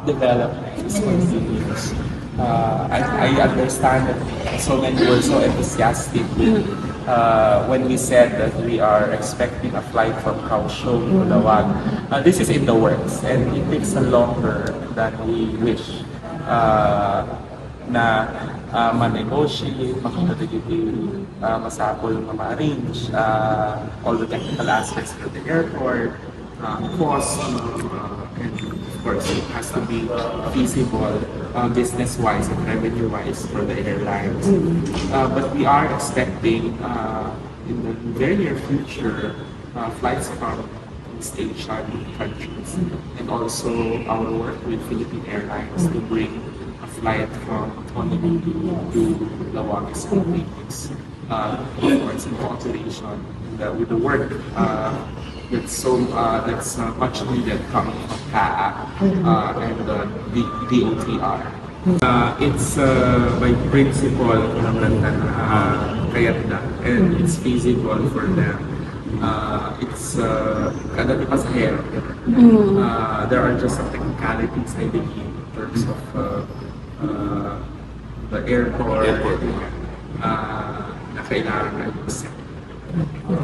development continues. I understand that so many were so enthusiastic when we said that we are expecting a flight from Kaohsiung to Lawag. This is in the works and it takes longer than we wish na ma-negotiate, makapagiging masapol na ma-arrange all the technical aspects for the airport, cost, and of course it has to be feasible business-wise and revenue-wise for the airlines. But we are expecting in the very near future flights from East Asian countries and also our work with Philippine Airlines to bring a flight from Honolulu to Lawag is continuous. Of course, in cooperation with the work that's much needed coming from CAA and the DOTR. It's by principle kayat na and it's feasible for them. It's kada pasahero. There are just some technicalities I believe in terms of the airport na kailangan na